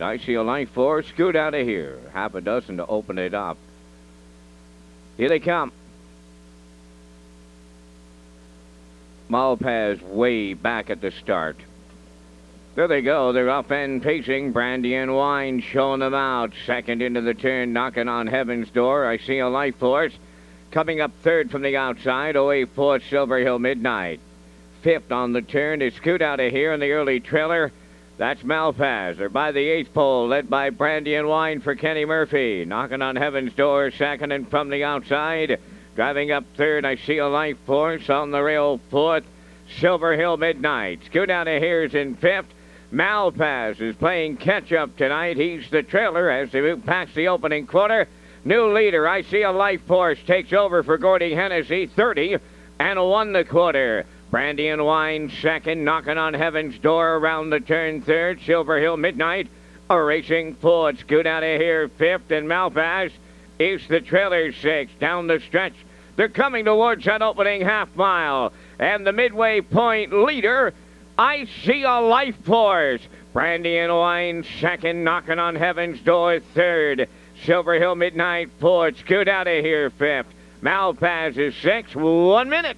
I See a Life Force. Scoot out of here. Half a dozen to open it up. Here they come. Malpaz way back at the start. There they go. They're up and pacing. Brandy and Wine showing them out. Second into the turn, knocking on Heaven's Door. I See a Life Force. Coming up third from the outside. Away fourth, Silver Hill Midnight. Fifth on the turn is Scoot Out of Here in the early trailer. That's Malpaz. They're by the eighth pole, led by Brandy and Wine for Kenny Murphy. Knocking on Heaven's Door, second and from the outside. Driving up third, I See a Life Force. On the rail, fourth, Silver Hill Midnight. Scoot Out of Here's in fifth. Malpaz is playing catch-up tonight. He's the trailer as they move past the opening quarter. New leader, I See a Life Force, takes over for Gordy Hennessy, 30 and 1 the quarter. Brandy and Wine second, knocking on Heaven's Door around the turn third. Silver Hill Midnight, a racing fourth. Scoot Out of Here fifth, and Malpaz is the trailer sixth. Down the stretch, they're coming towards that opening half mile. And the midway point leader, I See a Life Force. Brandy and Wine second, knocking on Heaven's Door third. Silver Hill Midnight fourth. Scoot Out of Here fifth. Malpaz is sixth. 1 minute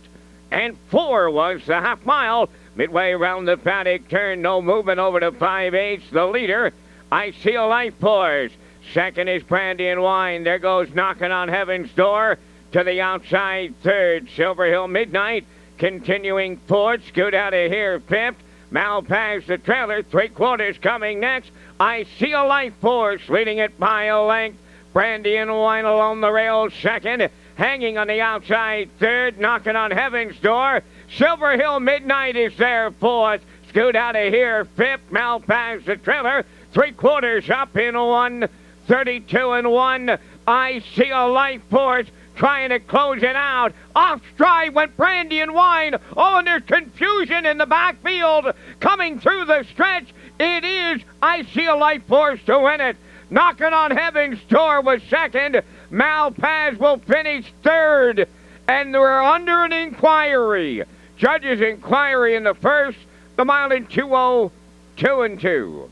and 4 was the half mile. Midway around the paddock turn, no movement over to 5/8. The leader, I See a Life Force. Second is Brandy and Wine. There goes knocking on Heaven's Door to the outside third. Silver Hill Midnight continuing fourth. Scoot Out of Here fifth. Malpaz the trailer, 3/4 coming next. I See a Life Force leading it by a length. Brandy and Wine along the rail second. Hanging on the outside third. Knocking on Heaven's Door. Silver Hill Midnight is there fourth. Scoot Out of Here fifth. Malpaz the trailer, 3/4 up in 1:32 and 1. I See a Life Force trying to close it out. Off stride went Brandy and Wine. Oh, and there's confusion in the backfield. Coming through the stretch, it is I See a Life Force to win it. Knocking on Heaven's Door was second. Malpaz will finish third. And we're under an inquiry. Judges' inquiry in the first. The mile in 2:02 and 2.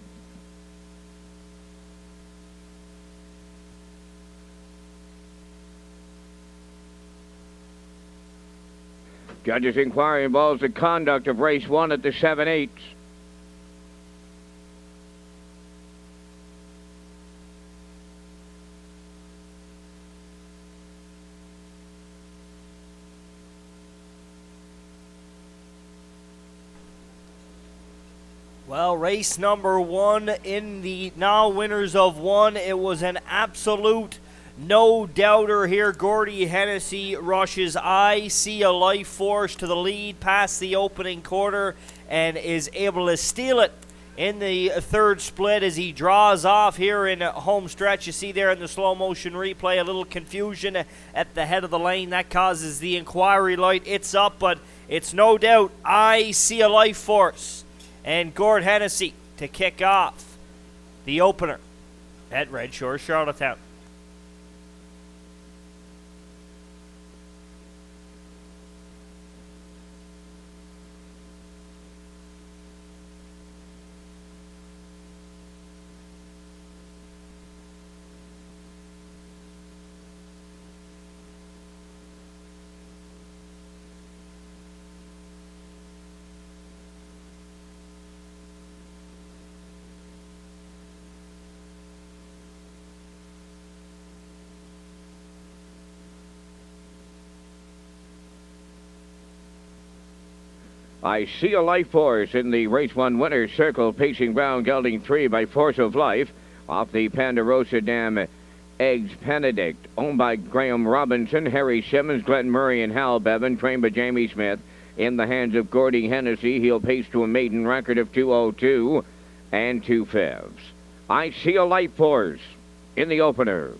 Judges' inquiry involves the conduct of race 1 at the 7/8. Well, race number 1 in the now winners of 1. It was an absolute no-doubter here. Gordy Hennessy rushes I See a Life Force to the lead past the opening quarter and is able to steal it in the third split as he draws off here in home stretch. You see there in the slow motion replay a little confusion at the head of the lane. That causes the inquiry light. It's up, but it's no doubt I See a Life Force and Gord Hennessy to kick off the opener at Redshores, Charlottetown. I See a Life Force in the race 1 winner's circle, pacing round, gelding 3 by Force of Life. Off the Ponderosa Dam, Eggs Benedict, owned by Graham Robinson, Harry Simmons, Glenn Murray, and Hal Bevan, trained by Jamie Smith. In the hands of Gordy Hennessy, he'll pace to a maiden record of 2:02 and 2/5. I See a Life Force in the opener.